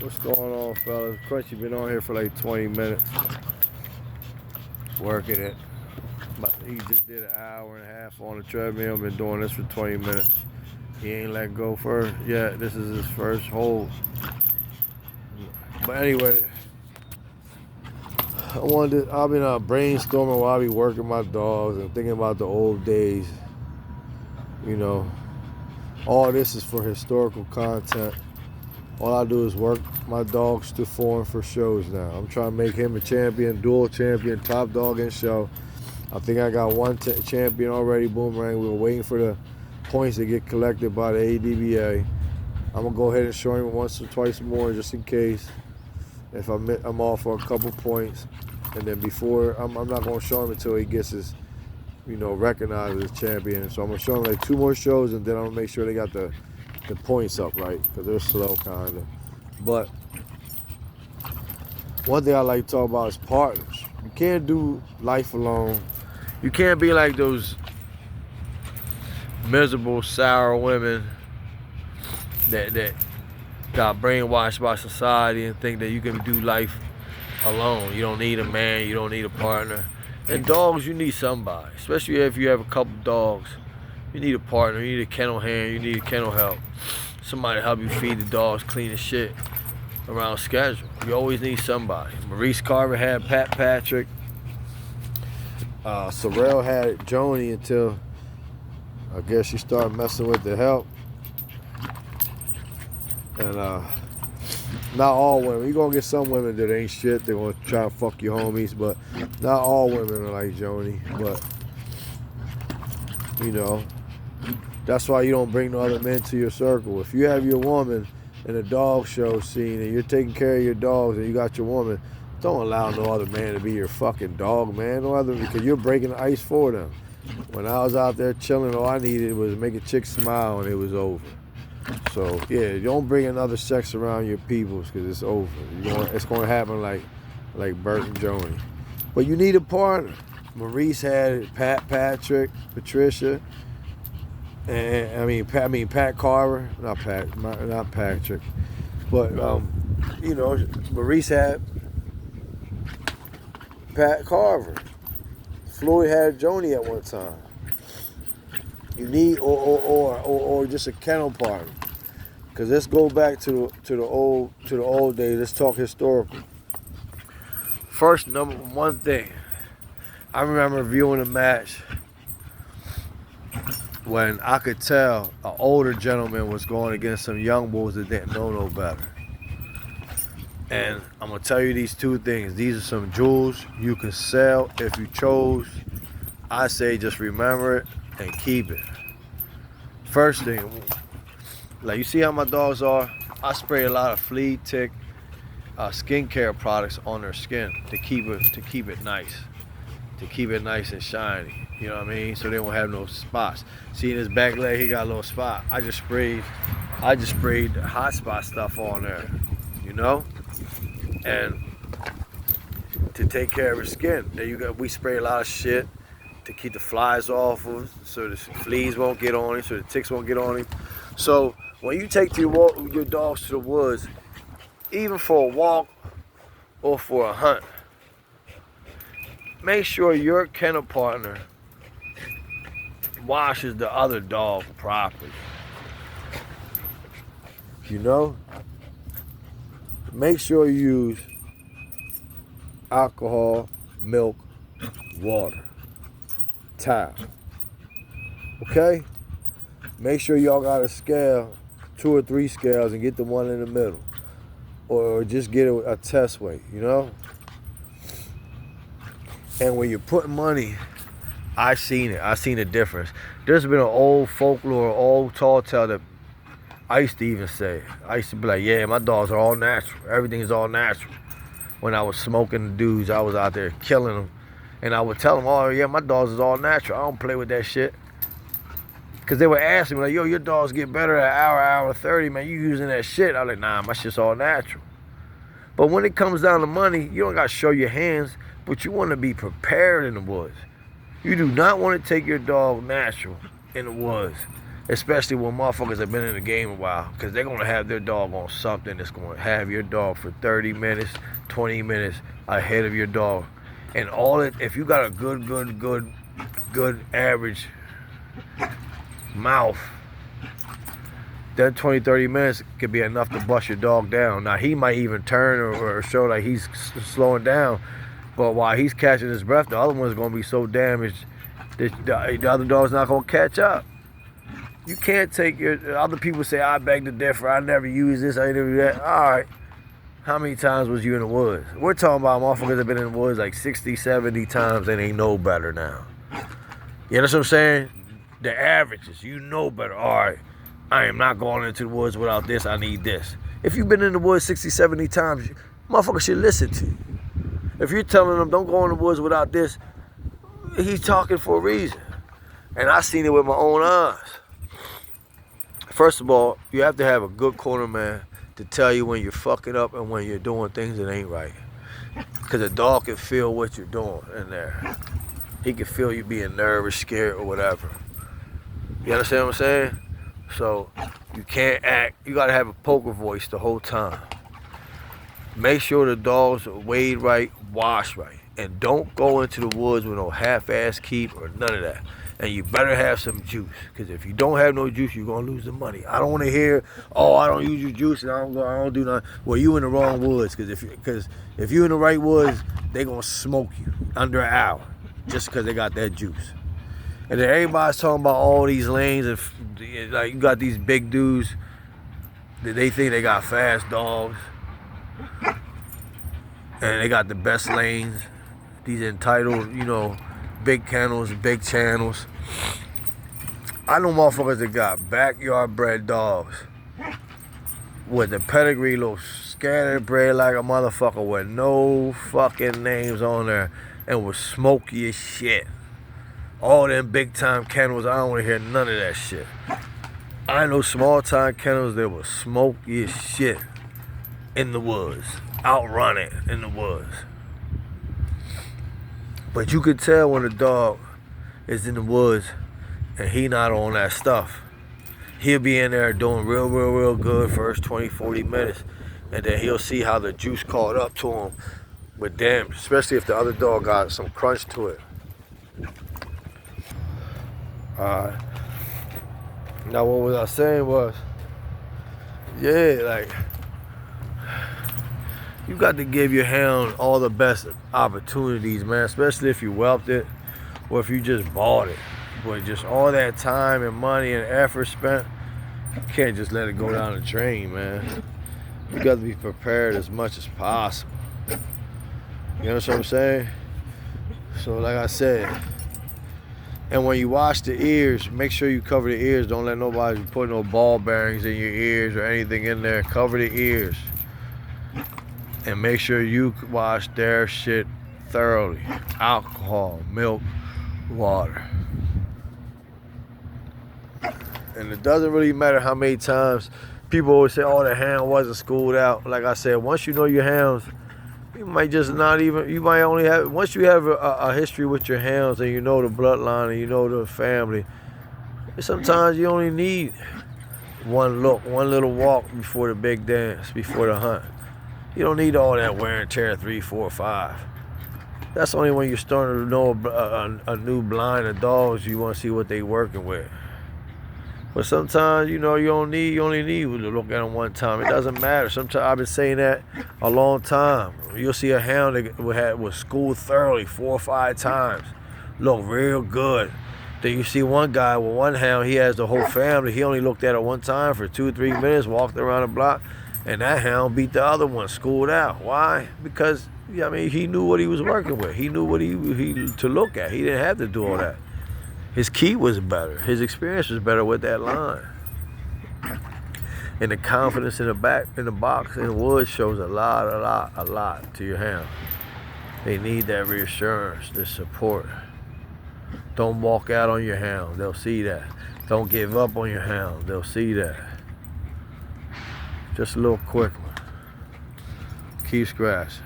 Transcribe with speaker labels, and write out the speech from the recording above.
Speaker 1: What's going on, fellas? Crunchy been on here for like 20 minutes, working it. But he just did an hour and a half on the treadmill. Been doing this for 20 minutes. He ain't let go first. Yeah, this is his first hold. But anyway, I've been brainstorming while I be working my dogs and thinking about the old days. You know, all this is for historical content. All I do is work my dogs to form for shows now. I'm trying to make him a champion, dual champion, top dog in show. I think I got one champion already, Boomerang. We were waiting for the points to get collected by the ADBA. I'm going to go ahead and show him once or twice more just in case. If I'm off for a couple points. And then before, I'm not going to show him until he gets his, recognized as champion. So I'm going to show him like 2 more shows, and then I'm going to make sure they got the points up right, because they're slow kind of. But one thing I like to talk about is partners. You can't do life alone. You can't be like those miserable, sour women that got brainwashed by society and think that you can do life alone. You don't need a man, you don't need a partner. And dogs, you need somebody, especially if you have a couple dogs. You need a partner, you need a kennel hand, you need a kennel help. Somebody to help you feed the dogs, clean the shit around schedule. You always need somebody. Maurice Carver had Pat Patrick. Sorrel had Joni until I guess she started messing with the help. And not all women. You're going to get some women that ain't shit. They're going to try to fuck your homies. But not all women are like Joni. But, that's why you don't bring no other men to your circle. If you have your woman in a dog show scene and you're taking care of your dogs and you got your woman, don't allow no other man to be your fucking dog, man. No other, because you're breaking the ice for them. When I was out there chilling, all I needed was make a chick smile and it was over. So, yeah, don't bring another sex around your peoples because it's over. It's going to happen like Bert and Joni. But you need a partner. Maurice had Pat Patrick, Patricia. And Pat Carver, not Patrick, but Maurice had Pat Carver. Floyd had Joni at one time. You need or just a kennel partner, because let's go back to the old days. Let's talk historical. First, number one thing, I remember viewing a match when I could tell an older gentleman was going against some young bulls that didn't know no better. And I'm going to tell you these 2 things. These are some jewels you can sell if you chose. I say just remember it and keep it. First thing, like you see how my dogs are? I spray a lot of flea, tick, skincare products on their skin to keep it nice. To keep it nice and shiny. You know what I mean? So they won't have no spots. See in his back leg, he got a little spot. I just sprayed the hot spot stuff on there, and to take care of his skin. Then we spray a lot of shit to keep the flies off of, so the fleas won't get on him, so the ticks won't get on him. So when you take your dogs to the woods, even for a walk or for a hunt, make sure your kennel partner washes the other dog properly. Make sure you use alcohol, milk, water, towel. Okay? Make sure y'all got a scale, 2 or 3 scales, and get the one in the middle. Or just get a test weight, And when you're putting money, I seen a difference. There's been an old folklore, old tall tale that I used to even say. I used to be like, yeah, my dogs are all natural. Everything is all natural. When I was smoking the dudes, I was out there killing them. And I would tell them, oh, yeah, my dogs is all natural. I don't play with that shit. Because they would ask me, like, yo, your dogs get better at hour 30, man. You using that shit. I was like, nah, my shit's all natural. But when it comes down to money, you don't got to show your hands, but you want to be prepared in the woods. You do not want to take your dog natural in the woods. especially when motherfuckers have been in the game a while, because they're going to have their dog on something that's going to have your dog for 30 minutes, 20 minutes ahead of your dog. And all it, if you got a good average mouth, that 20, 30 minutes could be enough to bust your dog down. Now, he might even turn or show like he's slowing down, but while he's catching his breath, the other one's going to be so damaged that the other dog's not going to catch up. You can't take your, other people say, I beg to differ, I never use this, I never do that. All right, how many times was you in the woods? We're talking about motherfuckers that have been in the woods like 60, 70 times and they know better now. You know what I'm saying? The averages, you know better. All right, I am not going into the woods without this, I need this. If you've been in the woods 60, 70 times, motherfuckers should listen to you. If you're telling them don't go in the woods without this, he's talking for a reason. And I seen it with my own eyes. First of all, you have to have a good corner man to tell you when you're fucking up and when you're doing things that ain't right. Because a dog can feel what you're doing in there. He can feel you being nervous, scared, or whatever. You understand what I'm saying? So you can't act, you gotta have a poker voice the whole time. Make sure the dogs are weighed right, washed right. And don't go into the woods with no half-ass keep or none of that. And you better have some juice, because if you don't have no juice, you're gonna lose the money. I don't want to hear, oh, I don't use your juice and I don't do nothing. Well, you in the wrong woods, because if you in the right woods, they gonna smoke you under an hour just because they got that juice. And then everybody's talking about all these lanes, and like you got these big dudes that they think they got fast dogs, and they got the best lanes. These entitled, you know, big kennels, big channels. I know motherfuckers that got backyard bred dogs with the pedigree look scattered bred like a motherfucker with no fucking names on there and was smoky as shit. All them big time kennels, I don't want to hear none of that shit. I know small time kennels that was smoky as shit in the woods, outrunning in the woods. But you could tell when a dog is in the woods and he not on that stuff. He'll be in there doing real good first 20, 40 minutes. And then he'll see how the juice caught up to him. But damn, especially if the other dog got some crunch to it. Now what was I saying was, yeah, like, you got to give your hound all the best opportunities, man, especially if you whelped it or if you just bought it. But just all that time and money and effort spent, you can't just let it go down the drain, man. You got to be prepared as much as possible. You know what I'm saying? So like I said, and when you wash the ears, make sure you cover the ears. Don't let nobody put no ball bearings in your ears or anything in there. Cover the ears. And make sure you wash their shit thoroughly. Alcohol, milk, water. And it doesn't really matter how many times people always say, oh, the hound wasn't schooled out. Like I said, once you know your hounds, you might just not even, you might only have, once you have a history with your hounds and you know the bloodline and you know the family, sometimes you only need one look, one little walk before the big dance, before the hunt. You don't need all that wear and tear 3, 4, 5. That's only when you're starting to know a new blind of dogs, you want to see what they working with. But sometimes, you know, you only need to look at them one time. It doesn't matter. Sometimes I've been saying that a long time. You'll see a hound that was schooled thoroughly 4 or 5 times, look real good. Then you see one guy with one hound, he has the whole family. He only looked at it one time for 2 or 3 minutes, walked around the block, and that hound beat the other one, schooled out. Why? Because, I mean, he knew what he was working with. He knew what he to look at. He didn't have to do all that. His key was better. His experience was better with that line. And the confidence in the box, in the woods shows a lot to your hound. They need that reassurance, the support. Don't walk out on your hound. They'll see that. Don't give up on your hound. They'll see that. Just a little quick one. Keep scratching.